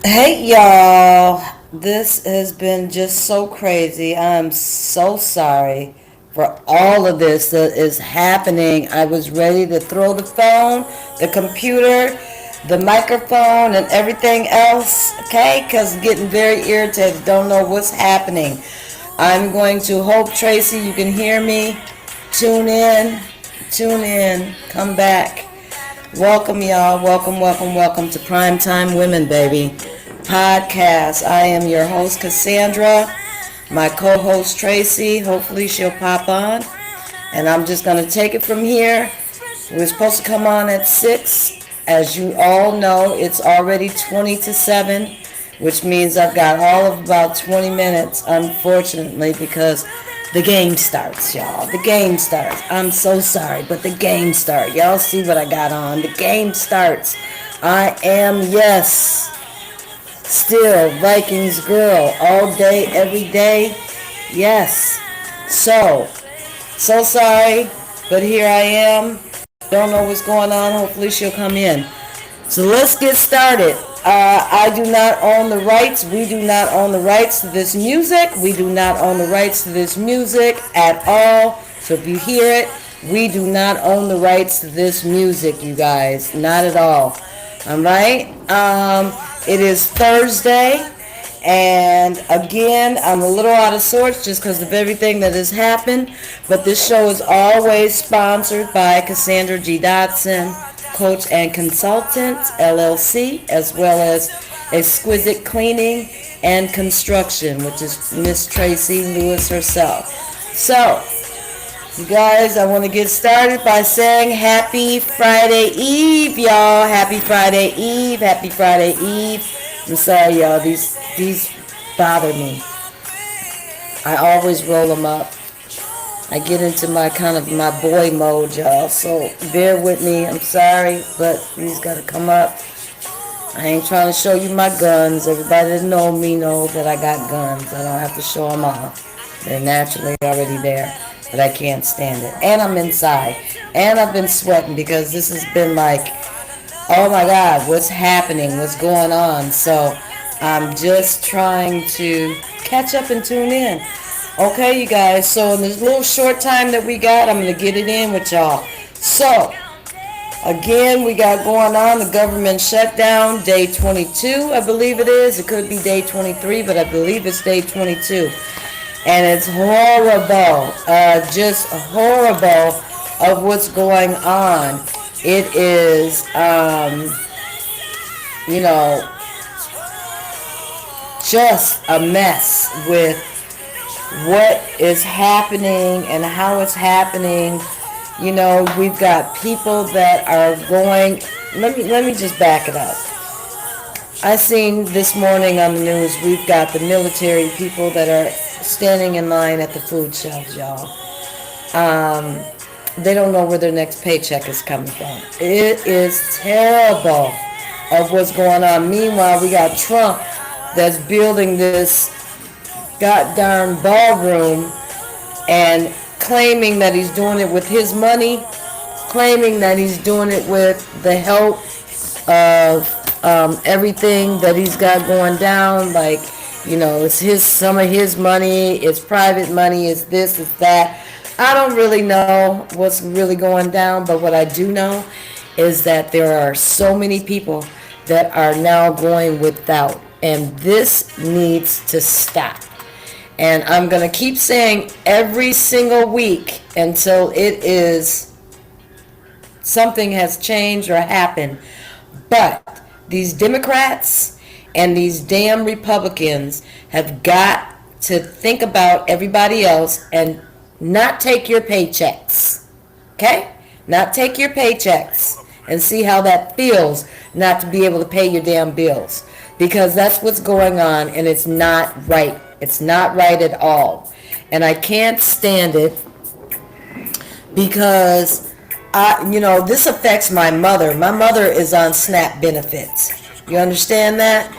Hey y'all, this has been just so crazy. I'm so sorry for all of this that is happening. I was ready to throw the phone, the computer, the microphone, and everything else, okay? Because getting very irritated, don't know what's happening. I'm going to hope, Tracy, you can hear me. Tune in, tune in, come back. Welcome, y'all. Welcome, welcome, welcome to Primetime Women, baby. Podcast. I am your host, Cassandra. My co host, Tracy. Hopefully, she'll pop on. And I'm just going to take it from here. We're supposed to come on at 6. As you all know, it's already 20 to 7, which means I've got all of about 20 minutes, unfortunately, because the game starts, y'all. The game starts. I'm so sorry, but the game starts. Y'all see what I got on. The game starts. I am, yes, still Vikings girl all day, every day. Yes. So sorry, but here I am. Don't know what's going on. Hopefully she'll come in. So let's get started. I do not own the rights. We do not own the rights to this music. We do not own the rights to this music at all. So if you hear it, we do not own the rights to this music, you guys. Not at all. All right. It is Thursday. And again, I'm a little out of sorts just because of everything that has happened. But this show is always sponsored by Cassandra G. Dotson, Coach and Consultant, LLC, as well as Exquisite Cleaning and Construction, which is Miss Tracy Lewis herself. So, you guys, I want to get started by saying Happy Friday Eve, y'all. Happy Friday Eve. Happy Friday Eve. I'm sorry, y'all. These bother me. I always roll them up. I get into my kind of my boy mode, y'all. So bear with me. I'm sorry, but these got to come up. I ain't trying to show you my guns. Everybody that know me know that I got guns. I don't have to show them off. They're naturally already there, but I can't stand it. And I'm inside. And I've been sweating because this has been like, oh my God, what's happening? What's going on? So I'm just trying to catch up and tune in. Okay, you guys. So in this little short time that we got, I'm going to get it in with y'all. So, again, we got going on the government shutdown, day 22, I believe it is. It could be day 23, but I believe it's day 22. And it's horrible, just horrible of what's going on. It is, you know, just a mess with what is happening and how it's happening. You know, we've got people that are going. Let me just back it up. I seen this morning on the news, we've got the military people that are standing in line at the food shelves, y'all. They don't know where their next paycheck is coming from. It is terrible of what's going on. Meanwhile, we got Trump that's building this goddamn ballroom and claiming that he's doing it with his money, claiming that he's doing it with the help of everything that he's got going down. Like, you know, it's some of his money, it's private money, it's this, it's that. I don't really know what's really going down, but what I do know is that there are so many people that are now going without, and this needs to stop. And I'm going to keep saying every single week until it is something has changed or happened. But these Democrats and these damn Republicans have got to think about everybody else and not take your paychecks. Okay? Not take your paychecks and see how that feels not to be able to pay your damn bills. Because that's what's going on, and it's not right. It's not right at all. And I can't stand it because, this affects my mother. My mother is on SNAP benefits. You understand that?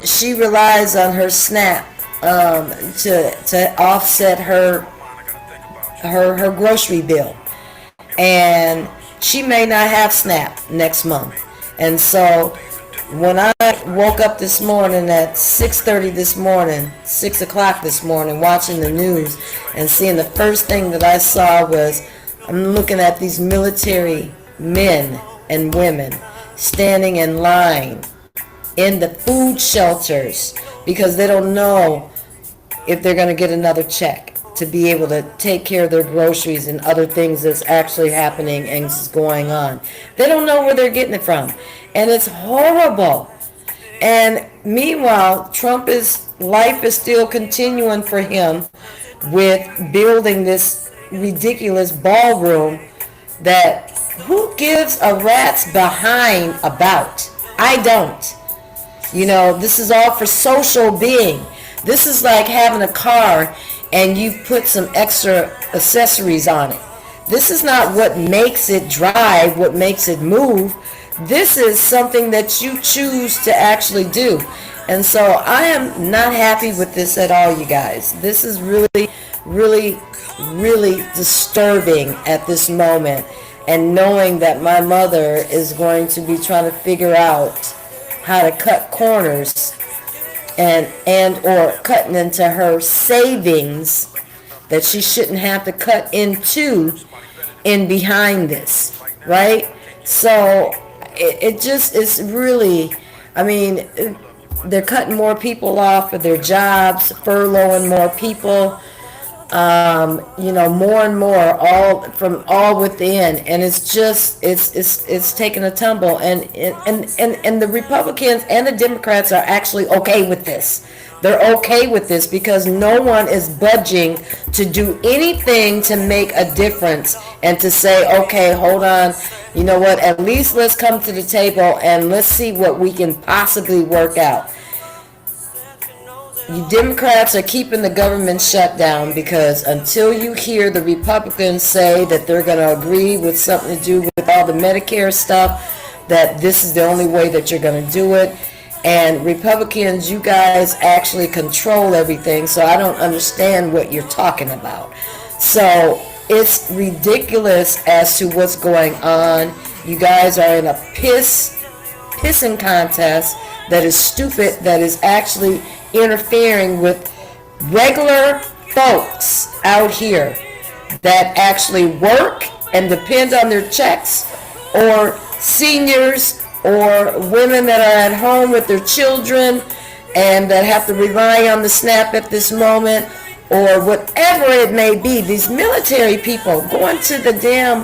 She relies on her SNAP to offset her grocery bill. And she may not have SNAP next month. And so When I woke up this morning at 6:30 this morning, 6 o'clock this morning, watching the news and seeing, the first thing that I saw was, I'm looking at these military men and women standing in line in the food shelters because they don't know if they're going to get another check to be able to take care of their groceries and other things that's actually happening and is going on. They don't know where they're getting it from. And it's horrible. And meanwhile, life is still continuing for him with building this ridiculous ballroom that who gives a rat's behind about? I don't. This is all for social being. This is like having a car and you put some extra accessories on it. This is not what makes it drive, what makes it move. This is something that you choose to actually do. And so I am not happy with this at all, you guys. This is really, really, really disturbing at this moment. And knowing that my mother is going to be trying to figure out how to cut corners and or cutting into her savings that she shouldn't have to cut into in behind this, right? So it just is really, they're cutting more people off of their jobs, furloughing more people, more and more, all within, and it's just it's taking a tumble, and the Republicans and the Democrats are actually okay with this. They're okay with this because no one is budging to do anything to make a difference and to say, okay, hold on, you know what, at least let's come to the table and let's see what we can possibly work out. You Democrats are keeping the government shut down because until you hear the Republicans say that they're going to agree with something to do with all the Medicare stuff, that this is the only way that you're going to do it. And Republicans, you guys actually control everything, so I don't understand what you're talking about. So it's ridiculous as to what's going on. You guys are in a pissing contest that is stupid, that is actually interfering with regular folks out here that actually work and depend on their checks, or seniors, or women that are at home with their children and that have to rely on the SNAP at this moment, or whatever it may be. These military people going to the damn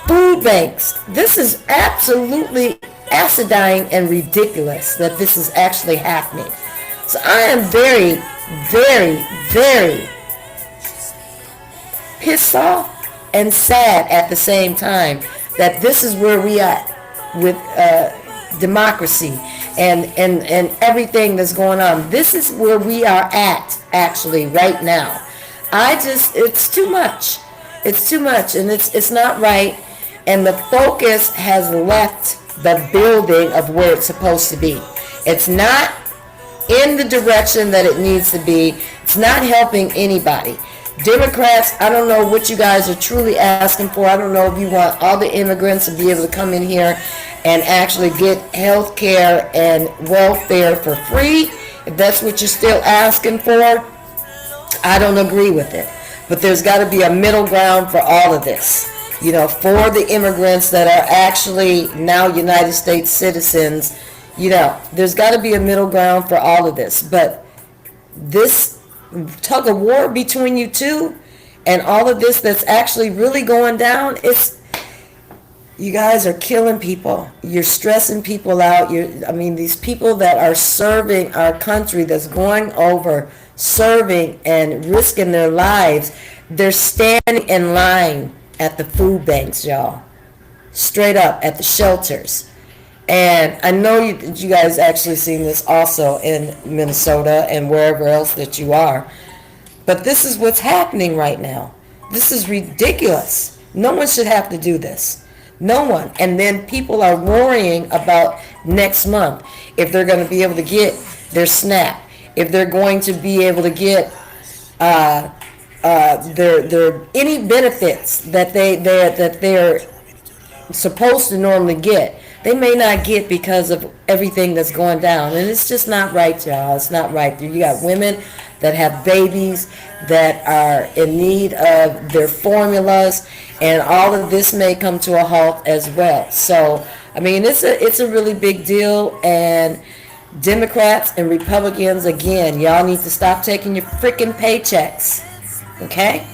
food banks. This is absolutely asinine and ridiculous that this is actually happening. So I am very, very, very pissed off and sad at the same time that this is where we are with democracy and everything that's going on. This is where we are at actually right now. It's too much. It's too much, and it's not right. And the focus has left the building of where it's supposed to be. It's not in the direction that it needs to be. It's not helping anybody. Democrats, I don't know what you guys are truly asking for. I don't know if you want all the immigrants to be able to come in here and actually get health care and welfare for free. If that's what you're still asking for, I don't agree with it. But there's got to be a middle ground for all of this. For the immigrants that are actually now United States citizens, there's got to be a middle ground for all of this. But this tug of war between you two and all of this that's actually really going down, you guys are killing people. You're stressing people out. These people that are serving our country, that's going over, serving and risking their lives, they're standing in line at the food banks, y'all. Straight up at the shelters. And I know you guys actually seen this also in Minnesota and wherever else that you are. But this is what's happening right now. This is ridiculous. No one should have to do this. No one. And then people are worrying about next month if they're going to be able to get their SNAP, if they're going to be able to get their any benefits that they're supposed to normally get. they may not get because of everything that's going down. And it's just not right, y'all. It's not right. You got women that have babies that are in need of their formulas, and all of this may come to a halt as well. So, I mean, it's a really big deal, and Democrats and Republicans, again, y'all need to stop taking your freaking paychecks, okay?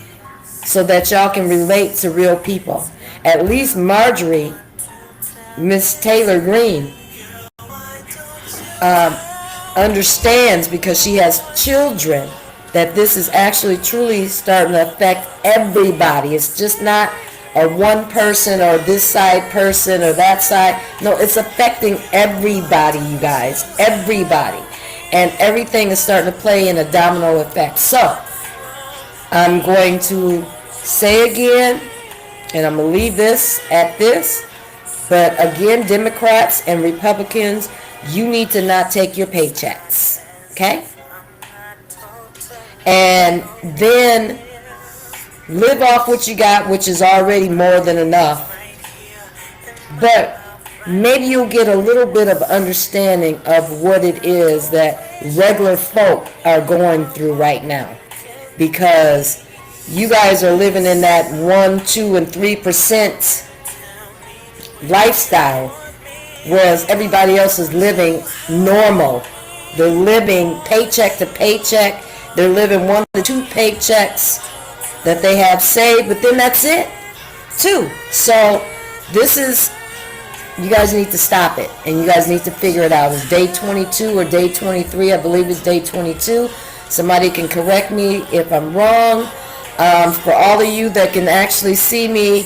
So that y'all can relate to real people. At least Marjorie, Miss Taylor Greene, understands, because she has children, that this is actually truly starting to affect everybody. It's just not a one person or this side person or that side. No, it's affecting everybody, you guys. Everybody. And everything is starting to play in a domino effect. So, I'm going to say again, and I'm going to leave this at this, but again, Democrats and Republicans, you need to not take your paychecks, okay? And then live off what you got, which is already more than enough. But maybe you'll get a little bit of understanding of what it is that regular folk are going through right now. Because you guys are living in that 1, 2, and 3% lifestyle, whereas everybody else is living normal. They're living paycheck to paycheck. They're living 1 to 2 paychecks that they have saved, but then that's it, too. So this is, you guys need to stop it, and you guys need to figure it out. It's day 22 or day 23. I believe it's day 22. Somebody can correct me if I'm wrong. For all of you that can actually see me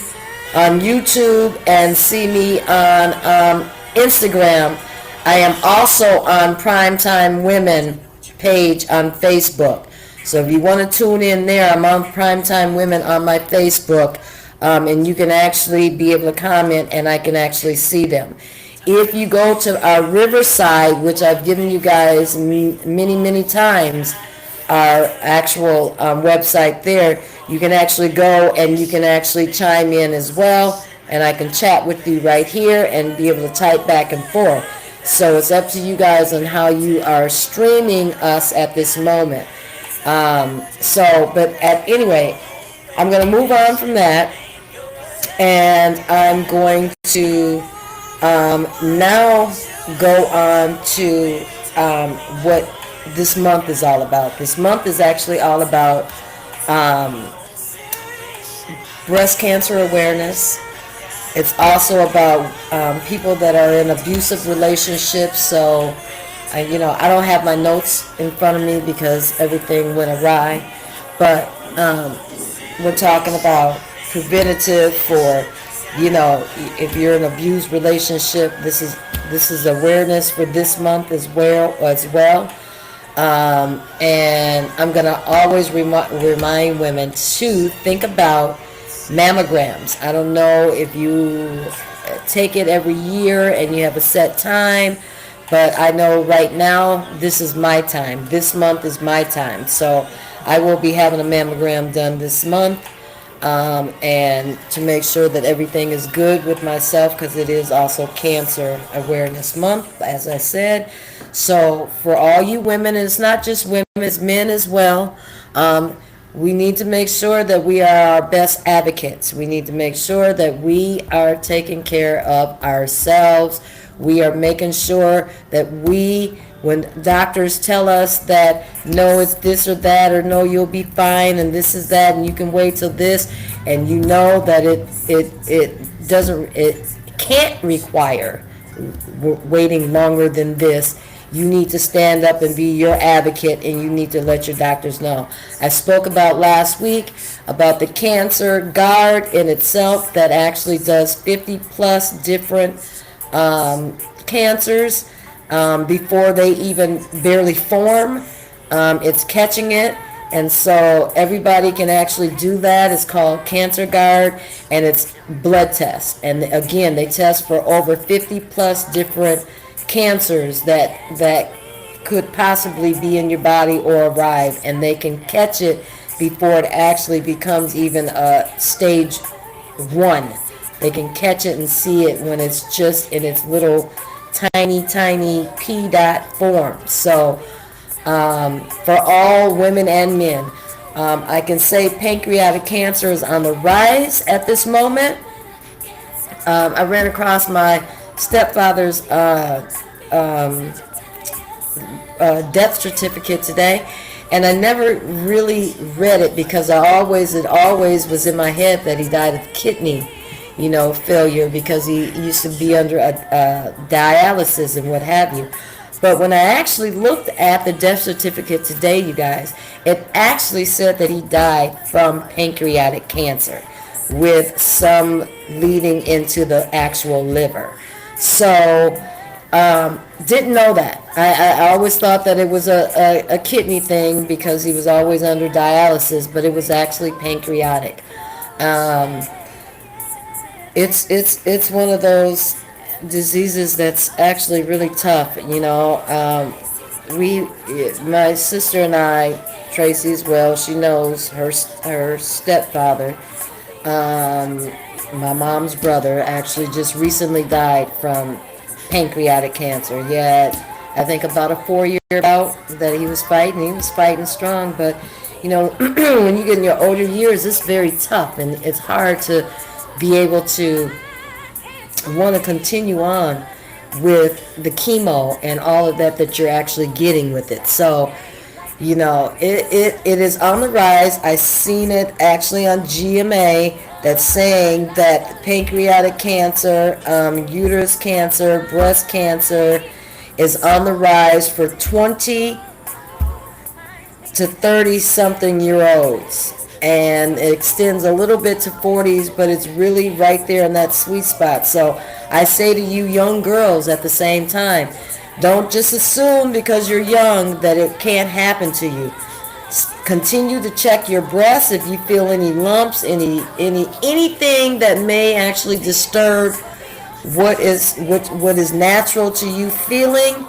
on YouTube and see me on Instagram, I am also on Primetime Women page on Facebook. So if you want to tune in there, I'm on Primetime Women on my Facebook, and you can actually be able to comment, and I can actually see them. If you go to our Riverside, which I've given you guys many times, our actual website there, you can actually go and you can actually chime in as well, and I can chat with you right here and be able to type back and forth. So it's up to you guys on how you are streaming us at this moment. Anyway, I'm going to move on from that, and I'm going to now go on to what this month is all about. This month is actually all about breast cancer awareness. It's also about people that are in abusive relationships. So, I don't have my notes in front of me because everything went awry. But we're talking about preventative for, if you're in an abused relationship. This is awareness for this month as well. And I'm going to always remind women to think about mammograms. I don't know if you take it every year and you have a set time, but I know right now this is my time. This month is my time. So I will be having a mammogram done this month, and to make sure that everything is good with myself, because it is also Cancer Awareness Month, as I said. So for all you women, and it's not just women, it's men as well, we need to make sure that we are our best advocates. We need to make sure that we are taking care of ourselves. We are making sure that when doctors tell us that no, it's this or that, or no, you'll be fine, and this is that, and you can wait till this, and you know that it can't require waiting longer than this. You need to stand up and be your advocate, and you need to let your doctors know. I spoke about last week about the Cancer Guard in itself that actually does 50 plus different cancers before they even barely form. It's catching it, and so everybody can actually do that. It's called Cancer Guard, and it's blood tests. And again, they test for over 50 plus different cancers that could possibly be in your body or arrive, and they can catch it before it actually becomes even a stage 1. They can catch it and see it when it's just in its little tiny P dot form. So for all women and men, I can say pancreatic cancer is on the rise at this moment. I ran across my stepfather's death certificate today, and I never really read it because it always was in my head that he died of kidney, failure, because he used to be under a dialysis and what have you. But when I actually looked at the death certificate today, you guys, it actually said that he died from pancreatic cancer, with some leading into the actual liver. So, didn't know that. I always thought that it was a kidney thing because he was always under dialysis, but it was actually pancreatic. It's one of those diseases that's actually really tough. My sister and I, Tracy as well, she knows her stepfather. My mom's brother actually just recently died from pancreatic cancer. Yet, I think about a 4-year bout that he was fighting. He was fighting strong, but when you get in your older years, it's very tough, and it's hard to be able to want to continue on with the chemo and all of that you're actually getting with it. So, it is on the rise. I seen it actually on GMA that's saying that pancreatic cancer, uterus cancer, breast cancer is on the rise for 20 to 30 something year olds. And it extends a little bit to 40s, but it's really right there in that sweet spot. So I say to you young girls at the same time, don't just assume because you're young that it can't happen to you. Continue to check your breasts if you feel any lumps, anything that may actually disturb what is natural to you feeling.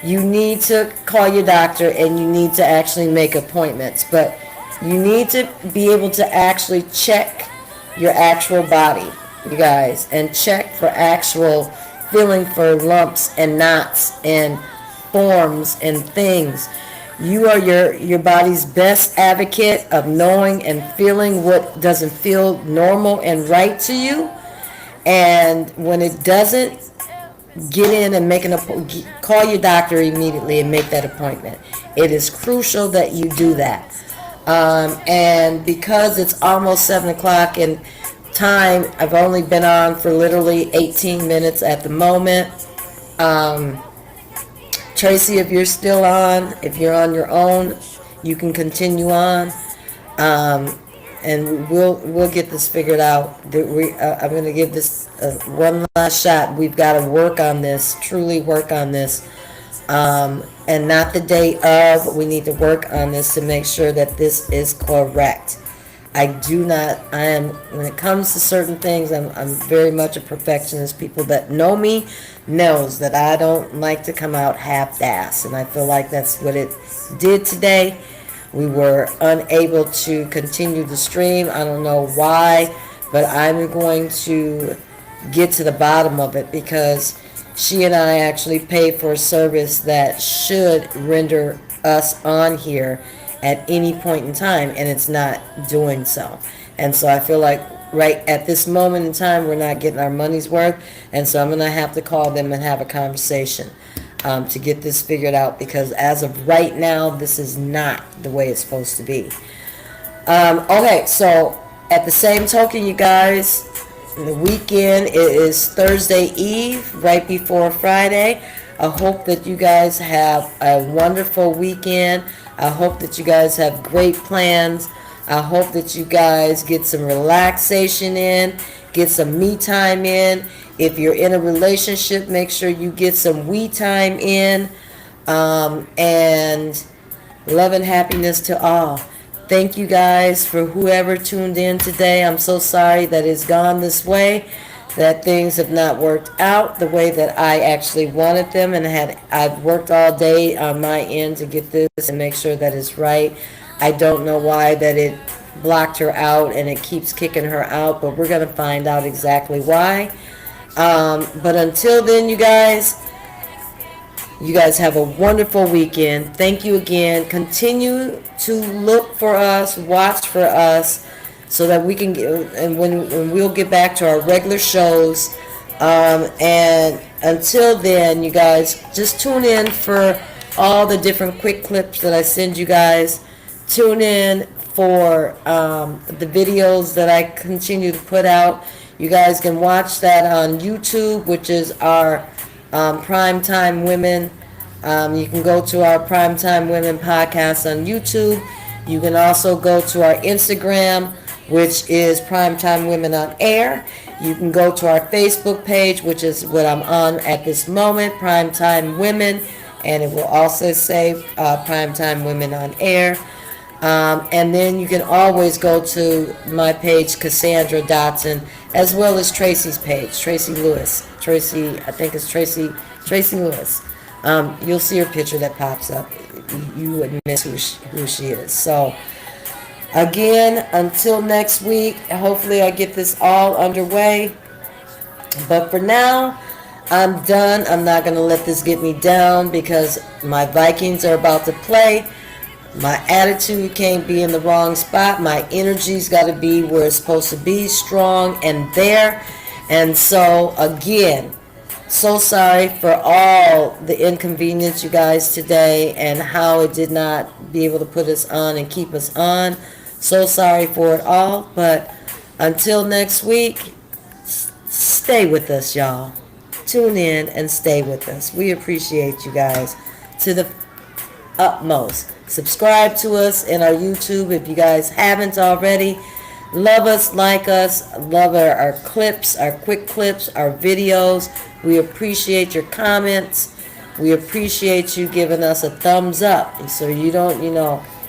You need to call your doctor, and you need to actually make appointments. But you need to be able to actually check your actual body, you guys, and check for actual feeling for lumps and knots and forms and things. You are your body's best advocate of knowing and feeling what doesn't feel normal and right to you. And when it doesn't, get in and call your doctor immediately and make that appointment. It is crucial that you do that. And because it's almost 7 o'clock in time, I've only been on for literally 18 minutes at the moment. Tracy, if you're still on, if you're on your own, you can continue on, and we'll get this figured out. I'm going to give this one last shot. We've got to work on this, truly work on this, and not the day of. We need to work on this to make sure that this is correct. When it comes to certain things, I'm very much a perfectionist. People that know me knows that I don't like to come out half-assed, and I feel like that's what it did today. We were unable to continue the stream. I don't know why, but I'm going to get to the bottom of it, because she and I actually pay for a service that should render us on here at any point in time, and it's not doing so. And so I feel like right at this moment in time, we're not getting our money's worth, and so I'm going to have to call them and have a conversation to get this figured out, because as of right now, this is not the way it's supposed to be. Okay, so at the same token, you guys, the weekend, it is Thursday Eve, right before Friday. I hope that you guys have a wonderful weekend. I hope that you guys have great plans. I hope that you guys get some relaxation in, get some me time in. If you're in a relationship, make sure you get some we time in. And love and happiness to all. Thank you guys for whoever tuned in today. I'm so sorry that it's gone this way, that things have not worked out the way that I actually wanted them, and I've worked all day on my end to get this and make sure that it's right. I don't know why that it blocked her out and it keeps kicking her out, but we're going to find out exactly why. But until then, you guys have a wonderful weekend. Thank you again. Continue to look for us, watch for us, so that we can get, and when we'll get back to our regular shows. And until then, you guys, just tune in for all the different quick clips that I send you guys. Tune in for the videos that I continue to put out. You guys can watch that on YouTube, which is our Primetime Women. You can go to our Primetime Women podcast on YouTube. You can also go to our Instagram, which is Primetime Women on Air. You can go to our Facebook page, which is what I'm on at this moment, Primetime Women, and it will also say Primetime Women on Air. And then you can always go to my page, Cassandra Dotson, as well as Tracy's page, Tracy Lewis. I think it's Tracy Lewis. You'll see her picture that pops up. You would miss who she is. So, again, until next week, hopefully I get this all underway. But for now, I'm done. I'm not going to let this get me down because my Vikings are about to play. My attitude can't be in the wrong spot. My energy's got to be where it's supposed to be, strong and there. And so, again, so sorry for all the inconvenience, you guys, today and how it did not be able to put us on and keep us on. So sorry for it all. But until next week, stay with us, y'all. Tune in and stay with us. We appreciate you guys to the utmost. Subscribe to us in our YouTube if you guys haven't already. Love us, like us, love our clips, our quick clips, our videos. We appreciate your comments. We appreciate you giving us a thumbs up. So you don't,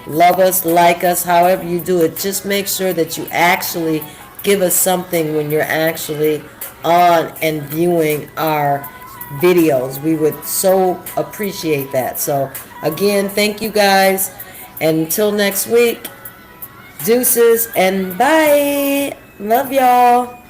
love us, like us, however you do it. Just make sure that you actually give us something when you're actually on and viewing our videos. We would so appreciate that. So again, thank you guys, and until next week, deuces and bye. Love y'all.